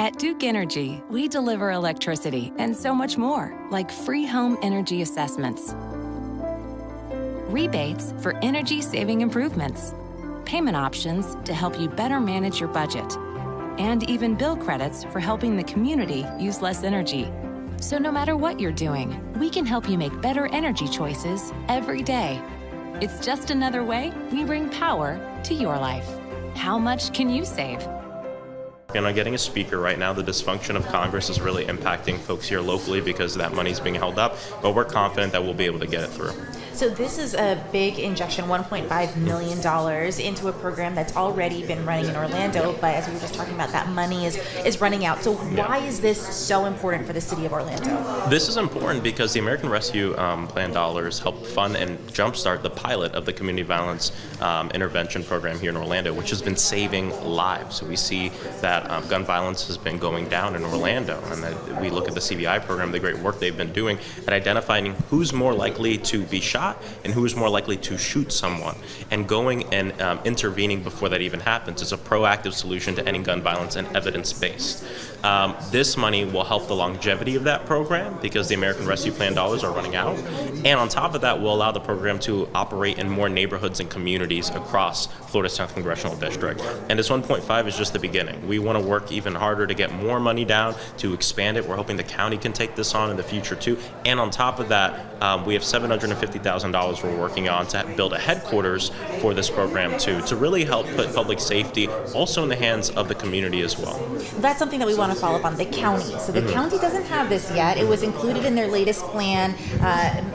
At Duke Energy, we deliver electricity and so much more, like free home energy assessments, rebates for energy-saving improvements, payment options to help you better manage your budget, and even bill credits for helping the community use less energy. So no matter what you're doing, we can help you make better energy choices every day. It's just another way we bring power to your life. How much can you save? Getting a speaker right now, the dysfunction of Congress is really impacting folks here locally because that money's being held up, but we're confident that we'll be able to get it through. So this is a big injection, $1.5 million into a program that's already been running in Orlando, but as we were just talking about, that money is running out. So why is this so important for the city of Orlando? This is important because the American Rescue Plan dollars help fund and jumpstart the pilot of the community violence intervention program here in Orlando, which has been saving lives. So we see that gun violence has been going down in Orlando, and that we look at the CVI program, the great work they've been doing at identifying who's more likely to be shot and who is more likely to shoot someone, and going and intervening before that even happens. It's a proactive solution to ending gun violence and evidence-based. This money will help the longevity of that program because the American Rescue Plan dollars are running out, and on top of that will allow the program to operate in more neighborhoods and communities across Florida's 10th Congressional District. And this 1.5 is just the beginning. We want to work even harder to get more money down, to expand it. We're hoping the county can take this on in the future too. And on top of that, we have $750,000 we're working on to build a headquarters for this program too, to really help put public safety also in the hands of the community as well. That's something that we want to follow up on, the county. So the county doesn't have this yet. It was included in their latest plan.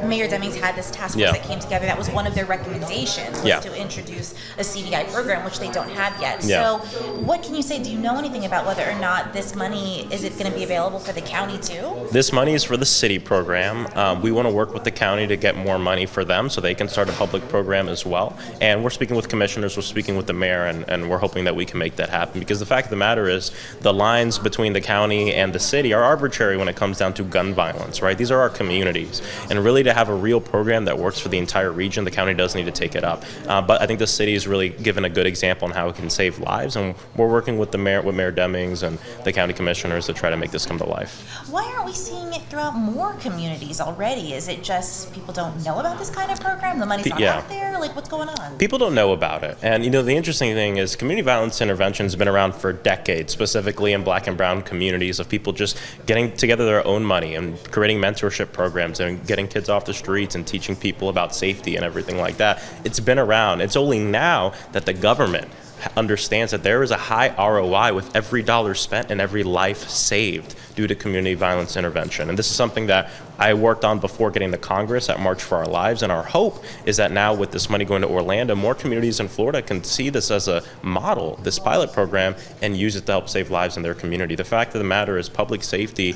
Mayor Demings had this task force that came together. That was one of their recommendations, was to introduce a CVI program, which they don't have yet. So what can you say? Do you know anything about whether or not this money, is it going to be available for the county too? This money is for the city program. We want to work with the county to get more money for them so they can start a public program as well. And we're speaking with commissioners, we're speaking with the mayor, and we're hoping that we can make that happen, because the fact of the matter is the lines between the county and the city are arbitrary when it comes down to gun violence, right? These are our communities, and really to have a real program that works for the entire region, the county does need to take it up. But I think the city is really given a good example on how it can save lives, and we're working with Mayor Demings and the county commissioners to try to make this come to life. Why aren't we seeing it throughout more communities already? Is it just people don't know about this kind of program? The money's not out there? Like, what's going on? People don't know about it. And, the interesting thing is community violence intervention has been around for decades, specifically in black and brown communities, of people just getting together their own money and creating mentorship programs and getting kids off the streets and teaching people about safety and everything like that. It's been around. It's only now that the government understands that there is a high ROI with every dollar spent and every life saved due to community violence intervention. And this is something that I worked on before getting to Congress at March for Our Lives, and our hope is that now with this money going to Orlando, more communities in Florida can see this as a model, this pilot program, and use it to help save lives in their community. The fact of the matter is public safety,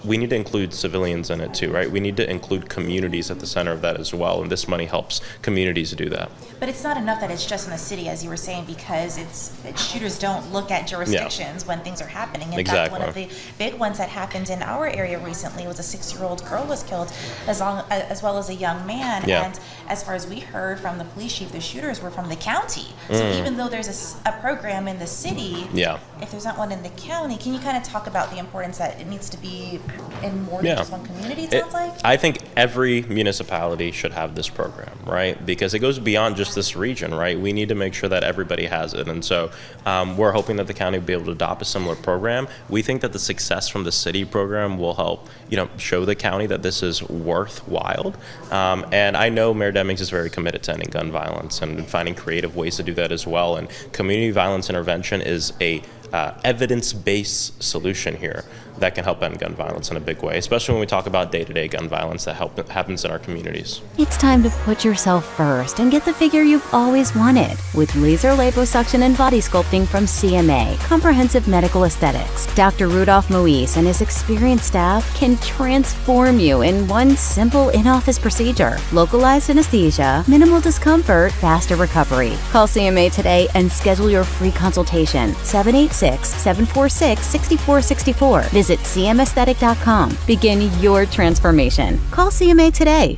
we need to include civilians in it too, right? We need to include communities at the center of that as well, and this money helps communities do that. But it's not enough that it's just in the city, as you were saying, because shooters don't look at jurisdictions when things are happening. In fact, one of the big ones that happened in our area recently was a 6-year-old girl was killed, as well as a young man. And as far as we heard from the police chief, the shooters were from the county. So even though there's a program in the city, if there's not one in the county, can you kind of talk about the importance that it needs to be in more than just one community, it sounds like? I think every municipality should have this program, right? Because it goes beyond just this region, right? We need to make sure that everybody has it. And so we're hoping that the county will be able to adopt a similar program. We think that the success from the city program will help, show the county that this is worthwhile. And I know Mayor Demings is very committed to ending gun violence and finding creative ways to do that as well. And community violence intervention is a evidence-based solution here that can help end gun violence in a big way, especially when we talk about day-to-day gun violence that happens in our communities. It's time to put yourself first and get the figure you've always wanted with laser liposuction and body sculpting from CMA, Comprehensive Medical Aesthetics. Dr. Rudolph Moise and his experienced staff can transform you in one simple in-office procedure. Localized anesthesia, minimal discomfort, faster recovery. Call CMA today and schedule your free consultation. 786-746-6464. Visit cmaesthetic.com. Begin your transformation. Call CMA today.